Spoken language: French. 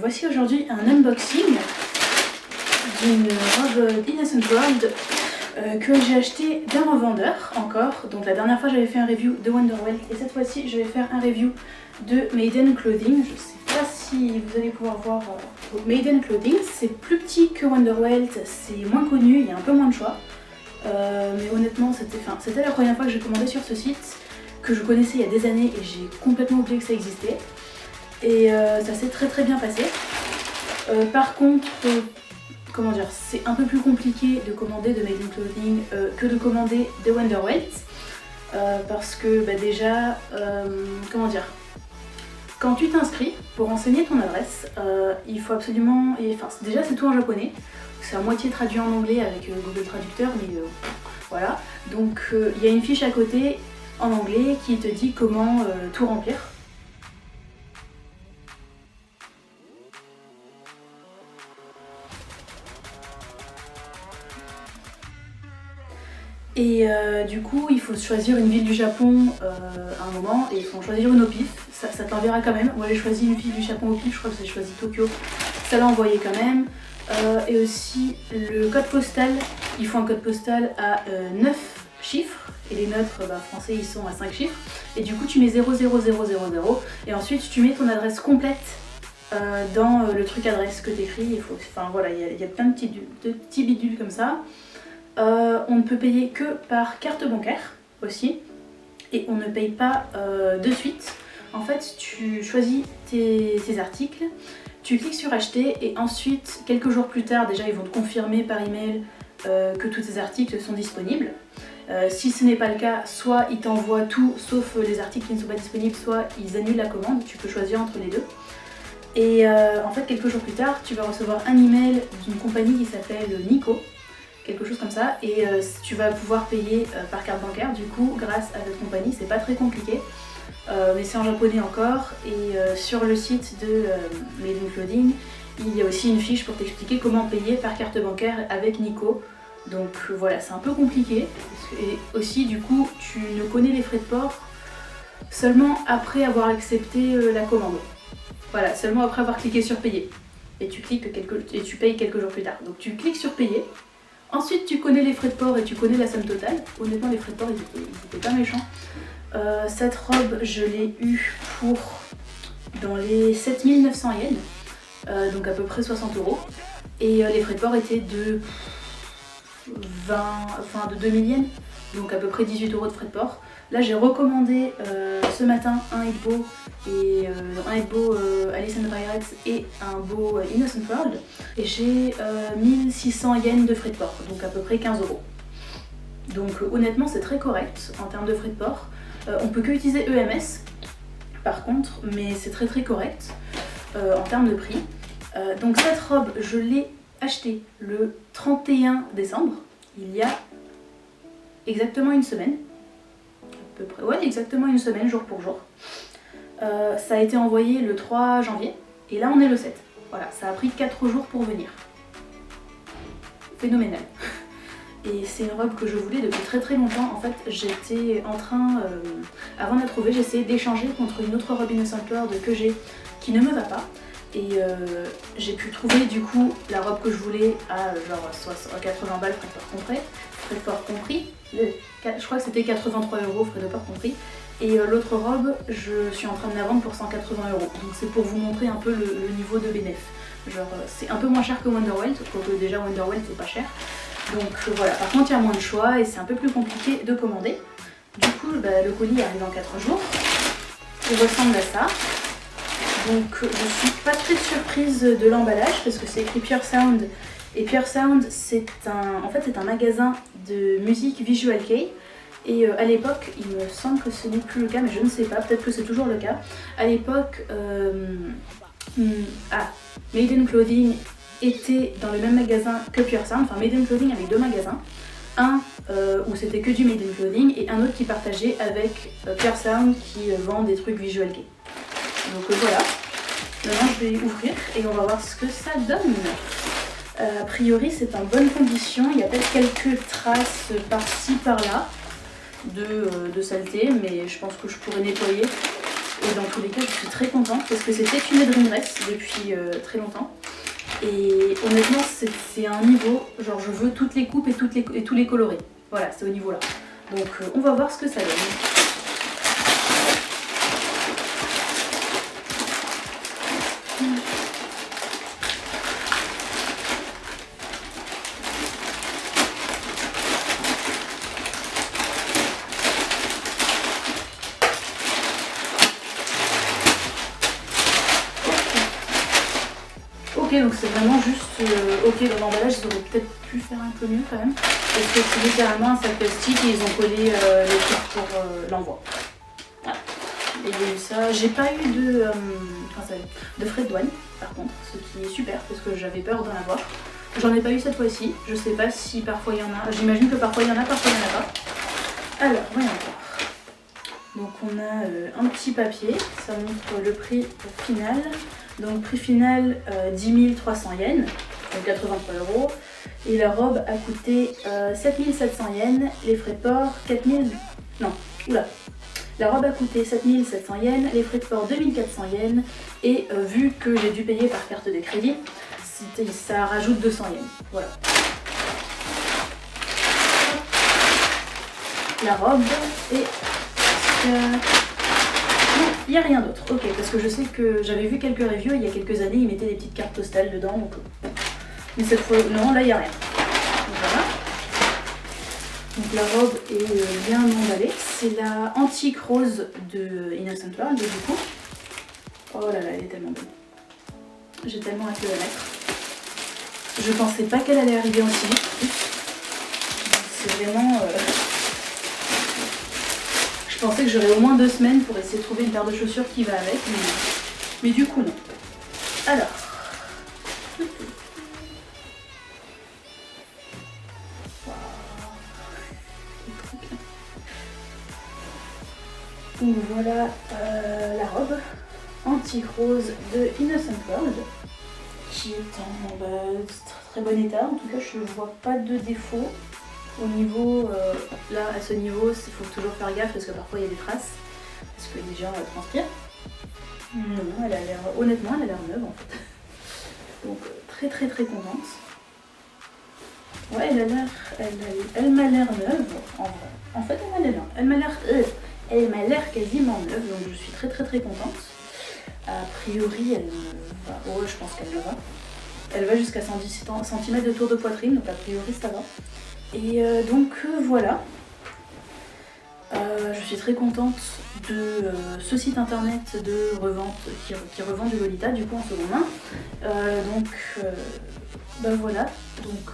voici aujourd'hui un unboxing d'une robe Innocent World que j'ai acheté d'un revendeur encore. Donc la dernière fois j'avais fait un review de Wonderwelt et cette fois-ci je vais faire un review de Maiden Clothing. Je sais pas si vous allez pouvoir voir. Maiden Clothing, c'est plus petit que Wonderwelt, c'est moins connu, il y a un peu moins de choix. Mais honnêtement c'était la première fois que j'ai commandé sur ce site que je connaissais il y a des années et j'ai complètement oublié que ça existait. Et ça s'est très bien passé. Par contre, comment dire, c'est un peu plus compliqué de commander de Maiden Clothing que de commander de Wonderwelt. Parce que déjà, comment dire, quand tu t'inscris pour renseigner ton adresse, il faut absolument, déjà c'est tout en japonais, c'est à moitié traduit en anglais avec Google Traducteur, mais voilà. Donc il y a une fiche à côté en anglais qui te dit comment tout remplir. Et du coup, il faut choisir une ville du Japon à un moment et il faut en choisir une au pif. Ça te l'enverra quand même. Moi j'ai choisi une ville du Japon au pif, je crois que j'ai choisi Tokyo. Ça l'a envoyé quand même. Et aussi le code postal, il faut un code postal à 9 chiffres. Et les nôtres français ils sont à 5 chiffres. Et du coup tu mets 00000 et ensuite tu mets ton adresse complète dans le truc adresse que tu écris. Enfin voilà, il y a plein de petits bidules comme ça. On ne peut payer que par carte bancaire aussi et on ne paye pas de suite. En fait, tu choisis tes articles, tu cliques sur acheter et ensuite, quelques jours plus tard, déjà ils vont te confirmer par email que tous tes articles sont disponibles. Si ce n'est pas le cas, soit ils t'envoient tout sauf les articles qui ne sont pas disponibles, soit ils annulent la commande, tu peux choisir entre les deux. Et en fait, quelques jours plus tard, tu vas recevoir un email d'une compagnie qui s'appelle Nico, quelque chose comme ça, et tu vas pouvoir payer par carte bancaire du coup grâce à cette compagnie. C'est pas très compliqué, mais c'est en japonais encore, et sur le site de Maiden Clothing il y a aussi une fiche pour t'expliquer comment payer par carte bancaire avec Nico. Donc voilà, c'est un peu compliqué, et aussi du coup tu ne connais les frais de port seulement après avoir accepté la commande. Voilà, seulement après avoir cliqué sur payer, et tu payes quelques jours plus tard. Donc tu cliques sur payer. Ensuite, tu connais les frais de port et tu connais la somme totale. Honnêtement, les frais de port, ils étaient pas méchants. Cette robe, je l'ai eue pour dans les 7900 yens, donc à peu près 60 €. Et les frais de port étaient de 2000 yens, donc à peu près 18 € de frais de port. Là, j'ai recommandé ce matin un Hitbo Alice and Pirates et un beau Innocent World, et j'ai 1600 yens de frais de port, donc à peu près 15 €. Donc honnêtement c'est très correct en termes de frais de port. On peut que utiliser EMS par contre, mais c'est très correct en termes de prix. Donc cette robe je l'ai achetée le 31 décembre, il y a exactement une semaine. À peu près, ouais, exactement une semaine, jour pour jour. Ça a été envoyé le 3 janvier et là on est le 7. Voilà, ça a pris 4 jours pour venir. Phénoménal. Et c'est une robe que je voulais depuis très longtemps. En fait, j'étais en train, avant de la trouver, j'essayais d'échanger contre une autre robe Innocent World que j'ai, qui ne me va pas. Et j'ai pu trouver du coup la robe que je voulais à genre 80 balles, frais de port compris. Je crois que c'était 83 €, frais de port compris. Et l'autre robe, je suis en train de la vendre pour 180 €. Donc c'est pour vous montrer un peu le niveau de bénéf. Genre c'est un peu moins cher que Wonderwelt, quoique déjà Wonderwelt c'est pas cher. Donc voilà, par contre il y a moins de choix et c'est un peu plus compliqué de commander. Du coup le colis arrive en 4 jours. Il ressemble à ça. Donc je suis pas très surprise de l'emballage parce que c'est écrit Pure Sound. Et Pure Sound c'est un magasin de musique Visual Kei. Et à l'époque, il me semble que ce n'est plus le cas, mais je ne sais pas, peut-être que c'est toujours le cas. À l'époque, Maiden Clothing était dans le même magasin que Pure Sound. Enfin, Maiden Clothing avait deux magasins. Un où c'était que du Maiden Clothing et un autre qui partageait avec Pure Sound qui vend des trucs Visual Kei. Donc voilà, maintenant je vais ouvrir et on va voir ce que ça donne. A priori c'est en bonne condition, il y a peut-être quelques traces par-ci par-là de saleté, mais je pense que je pourrais nettoyer. Et dans tous les cas, je suis très contente parce que c'était une dream dress depuis très longtemps. Et honnêtement, c'est un niveau, genre je veux toutes les coupes et tous les colorés. Voilà, c'est au niveau là. Donc on va voir ce que ça donne. Ok, donc c'est vraiment juste ok, dans l'emballage ils auraient peut-être pu faire un peu mieux quand même, parce que c'est littéralement un sac plastique et ils ont collé les trucs pour l'envoi. Voilà. Et il y a eu ça. J'ai pas eu de frais de douane par contre, ce qui est super parce que j'avais peur d'en avoir. J'en ai pas eu cette fois-ci, je sais pas si parfois il y en a, j'imagine que parfois il y en a, parfois il y en a pas. Alors, voyons voir. Donc on a un petit papier, ça montre le prix final. Donc prix final 10 300 yens, donc 83 €. Et la robe a coûté 7 700 yens, les frais de port 4000... Non, oula. La robe a coûté 7 700 yens, les frais de port 2400 yens. Et vu que j'ai dû payer par carte de crédit, ça rajoute 200 yens. Voilà. La robe et... Non, il n'y a rien d'autre. Ok, parce que je sais que j'avais vu quelques reviews il y a quelques années, ils mettaient des petites cartes postales dedans. Donc... Mais cette fois, non, là il n'y a rien. Donc voilà. Donc la robe est bien emballée. C'est la Antique Rose de Innocent World, du coup. Oh là là, elle est tellement belle. J'ai tellement hâte de la mettre. Je pensais pas qu'elle allait arriver aussi vite. C'est vraiment... Je pensais que j'aurais au moins 2 semaines pour essayer de trouver une paire de chaussures qui va avec, mais du coup non. Alors, donc voilà la robe Antique Rose de Innocent World, qui est en très bon état. En tout cas, je ne vois pas de défaut. Au niveau, là à ce niveau, il faut toujours faire gaffe parce que parfois il y a des traces, parce que les gens transpirent. Non, elle a l'air, honnêtement, elle a l'air neuve en fait. Donc très très très contente. Ouais, elle m'a l'air neuve en vrai. En fait, elle m'a l'air quasiment neuve, donc je suis très très très contente. A priori, elle va, je pense qu'elle le va. Elle va jusqu'à 110 cm de tour de poitrine, donc a priori ça va. Et donc voilà, je suis très contente de ce site internet de revente qui revend du Lolita du coup en seconde main. Donc bah voilà, donc